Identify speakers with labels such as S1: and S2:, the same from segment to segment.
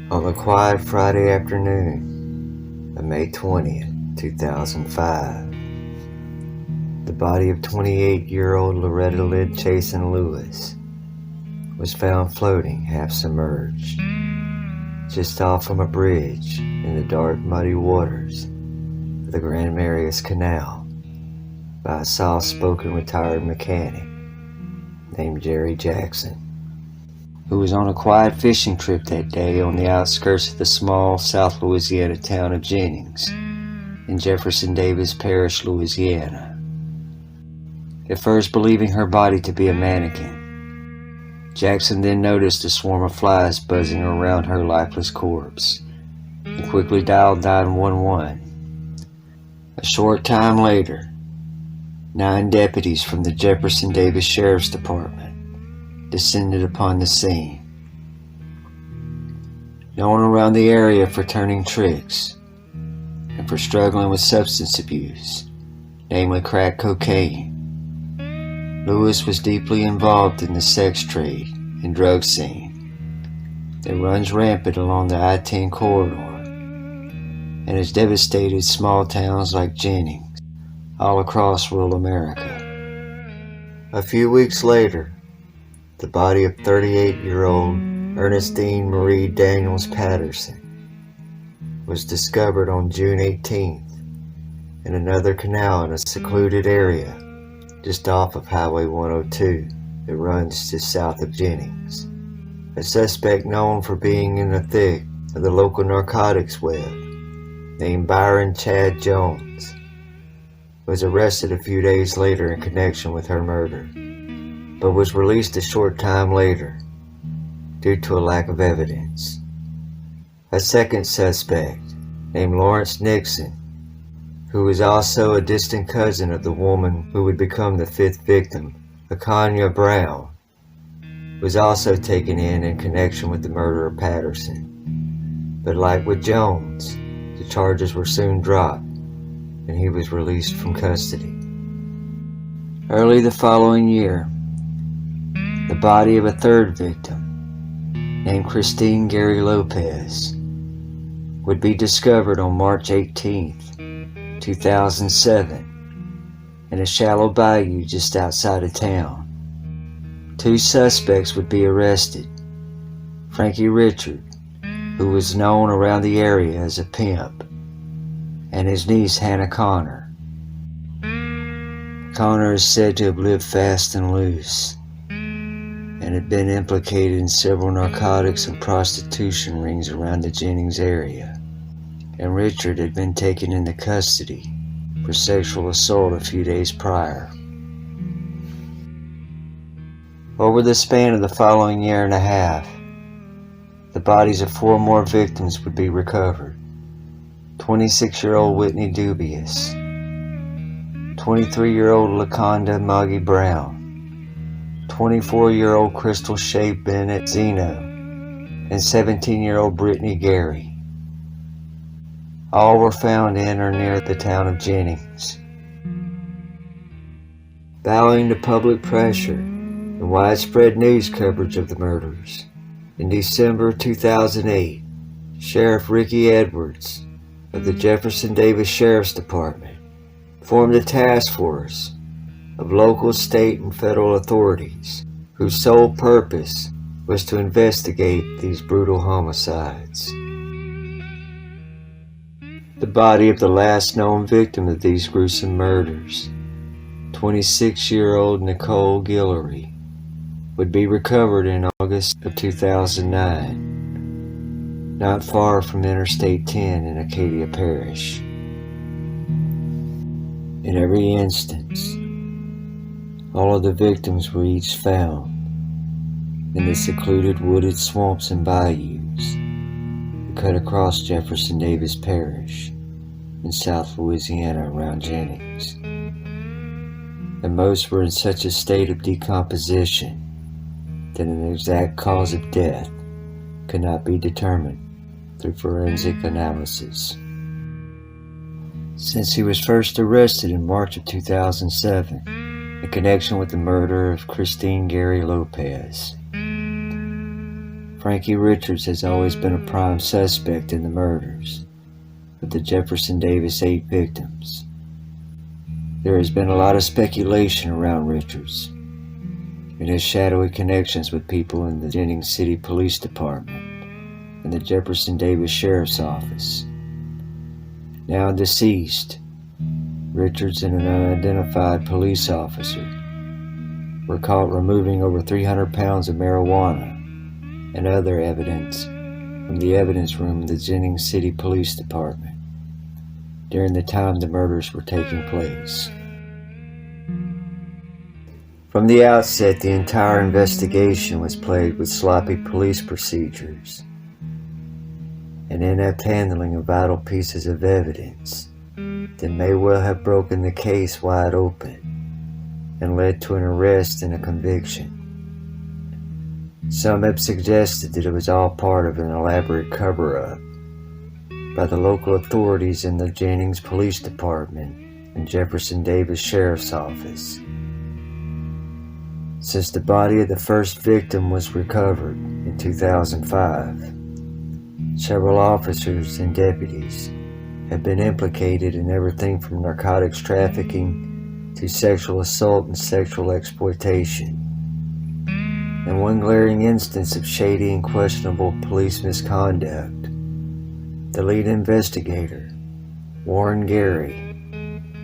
S1: On a quiet Friday afternoon of May 20th, 2005, the body of 28-year-old Loretta Lynn Chasen Lewis was found floating half submerged just off from a bridge in the dark, muddy waters of the Grand Marius Canal by a soft-spoken retired mechanic named Jerry Jackson, who was on a quiet fishing trip that day on the outskirts of the small South Louisiana town of Jennings in Jefferson Davis Parish, Louisiana. At first believing her body to be a mannequin, Jackson then noticed a swarm of flies buzzing around her lifeless corpse and quickly dialed 911. A short time later, 9 deputies from the Jefferson Davis Sheriff's Department descended upon the scene. Known around the area for turning tricks and for struggling with substance abuse, namely crack cocaine, Lewis was deeply involved in the sex trade and drug scene that runs rampant along the I-10 corridor and has devastated small towns like Jennings all across rural America. A few weeks later, the body of 38-year-old Ernestine Marie Daniels Patterson was discovered on June 18th in another canal in a secluded area just off of Highway 102 that runs just south of Jennings. A suspect known for being in the thick of the local narcotics web, named Byron Chad Jones, was arrested a few days later in connection with her murder, but was released a short time later due to a lack of evidence. A second suspect, named Lawrence Nixon, who was also a distant cousin of the woman who would become the 5th victim, Akanya Brown, was also taken in connection with the murder of Patterson. But like with Jones, the charges were soon dropped and he was released from custody. Early the following year, the body of a third victim, named Christine Gary Lopez, would be discovered on March 18th, 2007, in a shallow bayou just outside of town. 2 suspects would be arrested: Frankie Richard, who was known around the area as a pimp, and his niece Hannah Connor. Connor is said to have lived fast and loose, and had been implicated in several narcotics and prostitution rings around the Jennings area, and Richard had been taken into custody for sexual assault a few days prior. Over the span of the following year and a half, the bodies of 4 more victims would be recovered: 26-year-old Whitney Dubious, 23-year-old Laconda Moggy Brown, 24-year-old Crystal Shea Bennett Zeno, and 17-year-old Brittany Gary. All were found in or near the town of Jennings. Bowing to public pressure and widespread news coverage of the murders, in December 2008, Sheriff Ricky Edwards of the Jefferson Davis Sheriff's Department formed a task force of local, state, and federal authorities whose sole purpose was to investigate these brutal homicides. The body of the last known victim of these gruesome murders, 26-year-old Nicole Guillory, would be recovered in August of 2009, not far from Interstate 10 in Acadia Parish. In every instance, all of the victims were each found in the secluded wooded swamps and bayous that cut across Jefferson Davis Parish in South Louisiana around Jennings. And most were in such a state of decomposition that an exact cause of death could not be determined through forensic analysis. Since he was first arrested in March of 2007, in connection with the murder of Christine Gary Lopez. Frankie Richards has always been a prime suspect in the murders of the Jefferson Davis 8 victims. There has been a lot of speculation around Richards and his shadowy connections with people in the Jennings City Police Department and the Jefferson Davis Sheriff's Office. Now deceased, Richards and an unidentified police officer were caught removing over 300 pounds of marijuana and other evidence from the evidence room of the Jennings City Police Department during the time the murders were taking place. From the outset, the entire investigation was plagued with sloppy police procedures and inept handling of vital pieces of evidence that may well have broken the case wide open and led to an arrest and a conviction. Some have suggested that it was all part of an elaborate cover-up by the local authorities in the Jennings Police Department and Jefferson Davis Sheriff's Office. Since the body of the first victim was recovered in 2005, several officers and deputies have been implicated in everything from narcotics trafficking to sexual assault and sexual exploitation. In one glaring instance of shady and questionable police misconduct, the lead investigator, Warren Gary,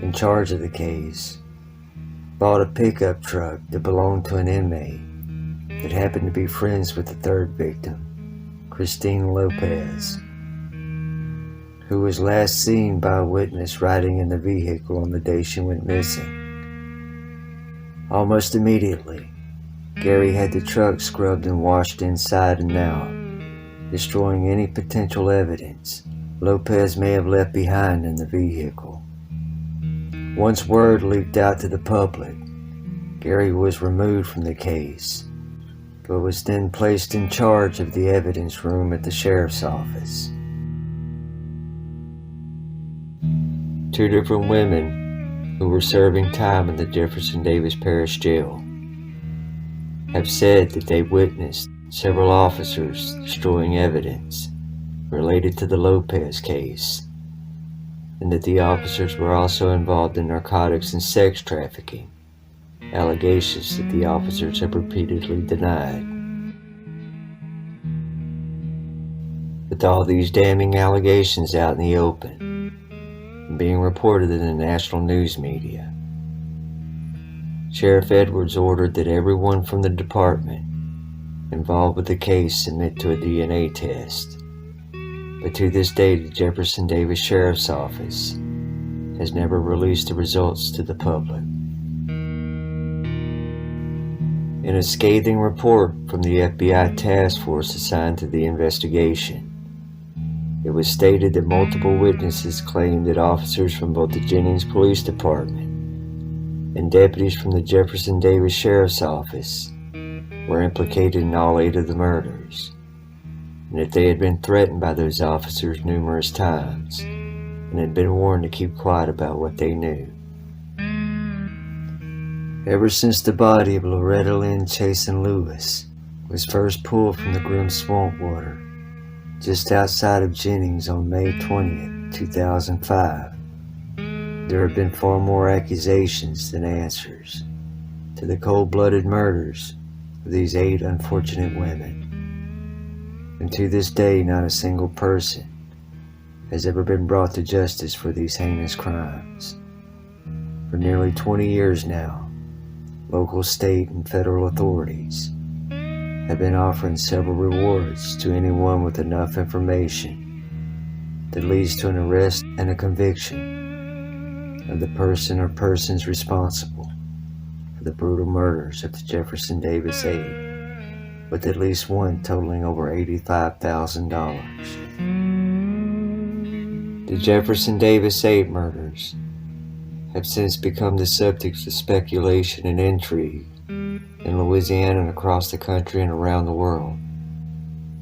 S1: in charge of the case, bought a pickup truck that belonged to an inmate that happened to be friends with the third victim, Christine Lopez, who was last seen by a witness riding in the vehicle on the day she went missing. Almost immediately, Gary had the truck scrubbed and washed inside and out, destroying any potential evidence Lopez may have left behind in the vehicle. Once word leaked out to the public, Gary was removed from the case, but was then placed in charge of the evidence room at the sheriff's office. 2 different women who were serving time in the Jefferson Davis Parish Jail have said that they witnessed several officers destroying evidence related to the Lopez case, and that the officers were also involved in narcotics and sex trafficking, allegations that the officers have repeatedly denied. With all these damning allegations out in the open and being reported in the national news media, Sheriff Edwards ordered that everyone from the department involved with the case submit to a DNA test. But to this day, the Jefferson Davis Sheriff's Office has never released the results to the public. In a scathing report from the FBI task force assigned to the investigation, it was stated that multiple witnesses claimed that officers from both the Jennings Police Department and deputies from the Jefferson Davis Sheriff's Office were implicated in all 8 of the murders, and that they had been threatened by those officers numerous times and had been warned to keep quiet about what they knew. Ever since the body of Loretta Lynn Chasen Lewis was first pulled from the grim swamp water just outside of Jennings on May 20th, 2005, there have been far more accusations than answers to the cold-blooded murders of these 8 unfortunate women. And to this day, not a single person has ever been brought to justice for these heinous crimes. For nearly 20 years now, local, state, and federal authorities have been offering several rewards to anyone with enough information that leads to an arrest and a conviction of the person or persons responsible for the brutal murders of the Jefferson Davis 8, with at least one totaling over $85,000. The Jefferson Davis 8 murders have since become the subjects of speculation and intrigue in Louisiana and across the country and around the world,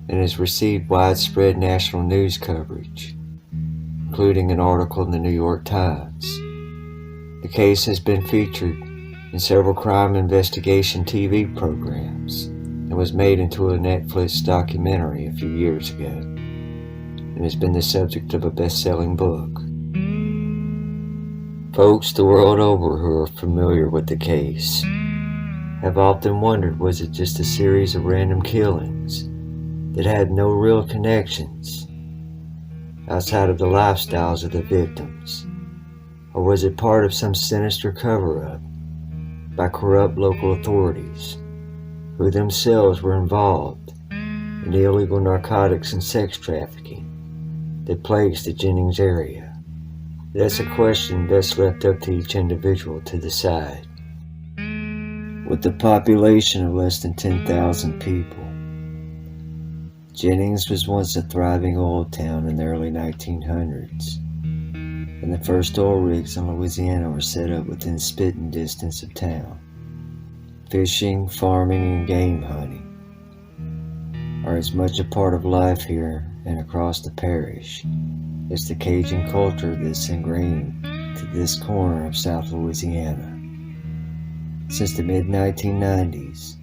S1: and has received widespread national news coverage, including an article in the New York Times. The case has been featured in several crime investigation TV programs and was made into a Netflix documentary a few years ago, and has been the subject of a best-selling book. Folks the world over who are familiar with the case have often wondered, was it just a series of random killings that had no real connections outside of the lifestyles of the victims? Or was it part of some sinister cover-up by corrupt local authorities who themselves were involved in the illegal narcotics and sex trafficking that plagues the Jennings area? That's a question best left up to each individual to decide. With a population of less than 10,000 people, Jennings was once a thriving oil town in the early 1900s, and the first oil rigs in Louisiana were set up within spitting distance of town. Fishing, farming, and game hunting are as much a part of life here and across the parish as the Cajun culture that's ingrained to this corner of South Louisiana. Since the mid-1990s,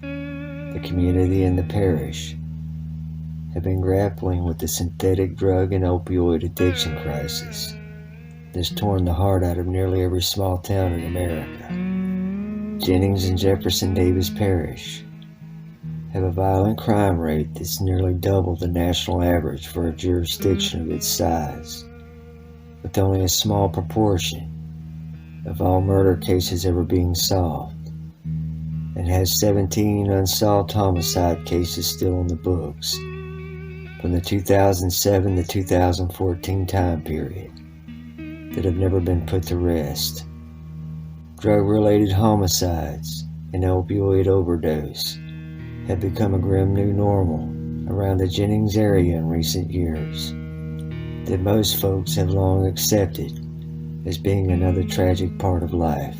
S1: the community and the parish have been grappling with the synthetic drug and opioid addiction crisis that's torn the heart out of nearly every small town in America. Jennings and Jefferson Davis Parish have a violent crime rate that's nearly double the national average for a jurisdiction of its size, with only a small proportion of all murder cases ever being solved, and has 17 unsolved homicide cases still on the books from the 2007 to 2014 time period that have never been put to rest. Drug-related homicides and opioid overdose have become a grim new normal around the Jennings area in recent years that most folks have long accepted as being another tragic part of life.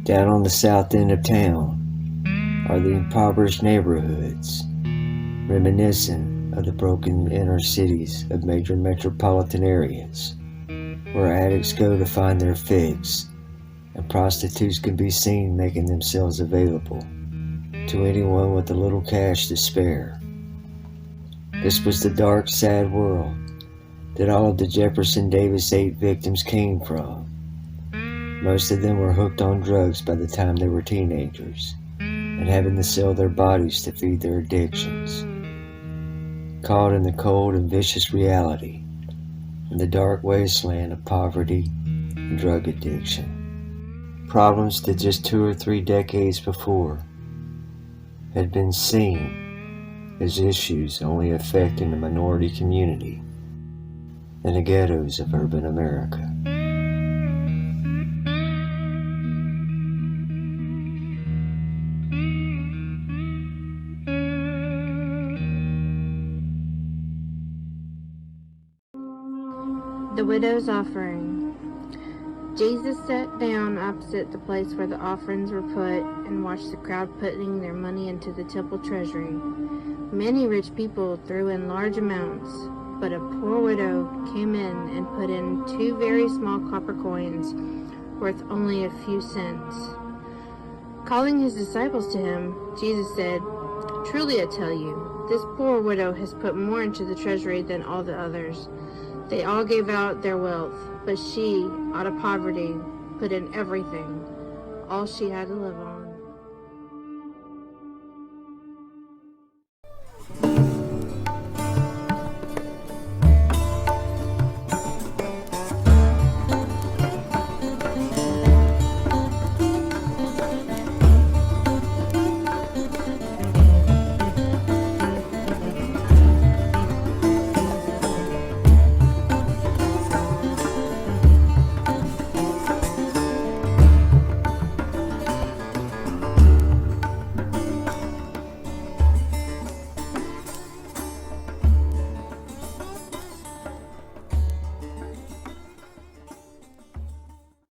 S1: Down on the south end of town are the impoverished neighborhoods, reminiscent of the broken inner cities of major metropolitan areas, where addicts go to find their fix, and prostitutes can be seen making themselves available to anyone with a little cash to spare. This was the dark, sad world that all of the Jefferson Davis 8 victims came from. Most of them were hooked on drugs by the time they were teenagers and having to sell their bodies to feed their addictions. Caught in the cold and vicious reality in the dark wasteland of poverty and drug addiction. Problems that just 2 or 3 decades before had been seen as issues only affecting the minority community in the ghettos of urban America.
S2: The Widow's Offering. Jesus sat down opposite the place where the offerings were put and watched the crowd putting their money into the temple treasury. Many rich people threw in large amounts, but a poor widow came in and put in 2 very small copper coins worth only a few cents. Calling his disciples to him, Jesus said, "Truly I tell you, this poor widow has put more into the treasury than all the others. They all gave out their wealth, but she, out of poverty, put in everything, all she had to live on."